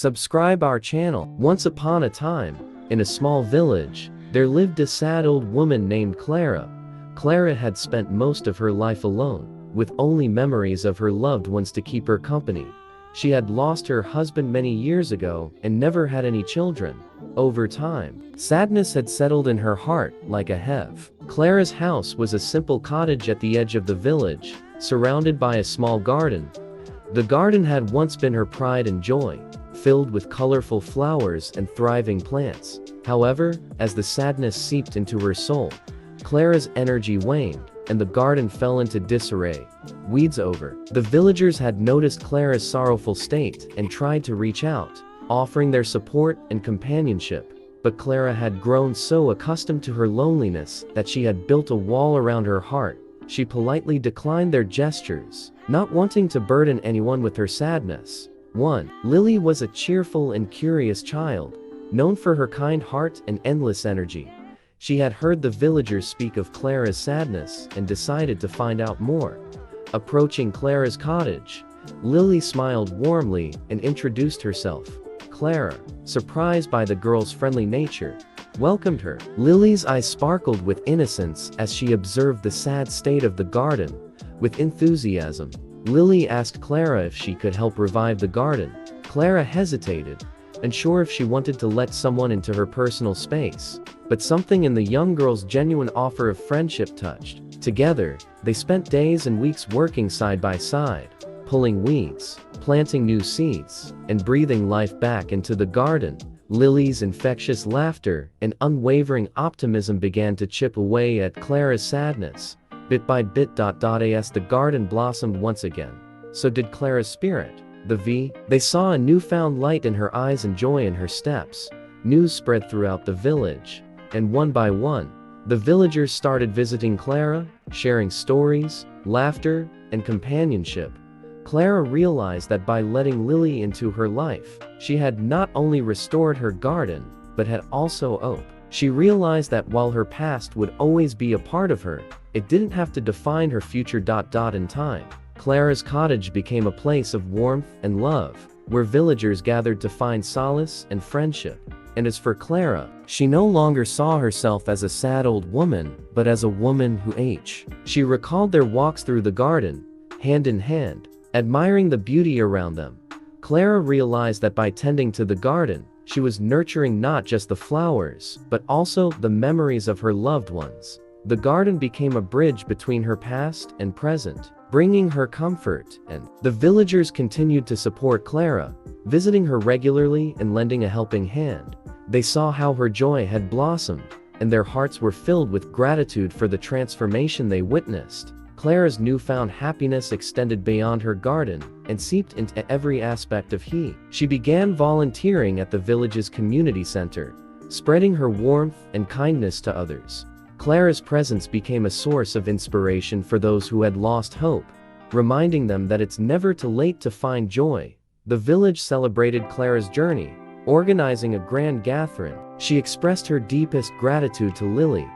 Subscribe our channel. Once upon a time, in a small village, there lived a sad old woman named Clara. Clara had spent most of her life alone, with only memories of her loved ones to keep her company. She had lost her husband many years ago and never had any children. Over time, sadness had settled in her heart like a heave. Clara's house was a simple cottage at the edge of the village, surrounded by a small garden. The garden had once been her pride and joy, filled with colorful flowers and thriving plants. However, as the sadness seeped into her soul, Clara's energy waned, and the garden fell into disarray. Weeds over. The villagers had noticed Clara's sorrowful state and tried to reach out, offering their support and companionship. But Clara had grown so accustomed to her loneliness that she had built a wall around her heart. She politely declined their gestures, not wanting to burden anyone with her sadness. 1. Lily was a cheerful and curious child, known for her kind heart and endless energy. She had heard the villagers speak of Clara's sadness and decided to find out more. Approaching Clara's cottage, Lily smiled warmly and introduced herself. Clara, surprised by the girl's friendly nature, welcomed her. Lily's eyes sparkled with innocence as she observed the sad state of the garden. With enthusiasm, Lily asked Clara if she could help revive the garden. Clara hesitated, unsure if she wanted to let someone into her personal space, but something in the young girl's genuine offer of friendship touched. Together, they spent days and weeks working side by side, pulling weeds, planting new seeds, and breathing life back into the garden. Lily's infectious laughter and unwavering optimism began to chip away at Clara's sadness. Bit by bit. As the garden blossomed once again, so did Clara's spirit. They saw a newfound light in her eyes and joy in her steps. News spread throughout the village, and one by one, the villagers started visiting Clara, sharing stories, laughter, and companionship. Clara realized that by letting Lily into her life, she had not only restored her garden, but had also hope. She realized that while her past would always be a part of her, it didn't have to define her future. In time, Clara's cottage became a place of warmth and love, where villagers gathered to find solace and friendship. And as for Clara, she no longer saw herself as a sad old woman, but as a woman who aged. She recalled their walks through the garden, hand in hand, admiring the beauty around them. Clara realized that by tending to the garden, she was nurturing not just the flowers, but also the memories of her loved ones. The garden became a bridge between her past and present, bringing her comfort, and the villagers continued to support Clara, visiting her regularly and lending a helping hand. They saw how her joy had blossomed, and their hearts were filled with gratitude for the transformation they witnessed. Clara's newfound happiness extended beyond her garden and seeped into every aspect of her. She began volunteering at the village's community center, spreading her warmth and kindness to others. Clara's presence became a source of inspiration for those who had lost hope, reminding them that it's never too late to find joy. The village celebrated Clara's journey, organizing a grand gathering. She expressed her deepest gratitude to Lily,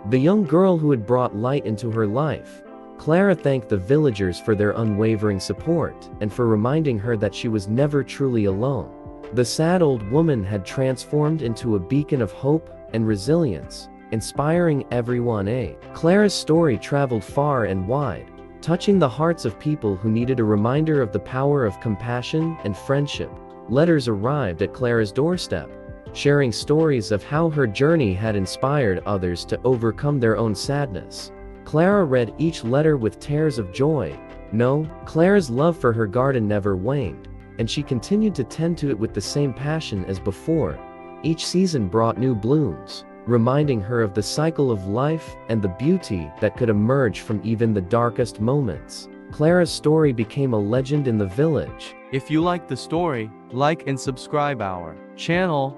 the young girl who had brought light into her life. Clara thanked the villagers for their unwavering support and for reminding her that she was never truly alone. The sad old woman had transformed into a beacon of hope and resilience, inspiring everyone. Clara's story traveled far and wide, touching the hearts of people who needed a reminder of the power of compassion and friendship. Letters arrived at Clara's doorstep, sharing stories of how her journey had inspired others to overcome their own sadness. Clara read each letter with tears of joy. Clara's love for her garden never waned, and she continued to tend to it with the same passion as before. Each season brought new blooms, reminding her of the cycle of life and the beauty that could emerge from even the darkest moments. Clara's story became a legend in the village. If you like the story, like and subscribe our channel.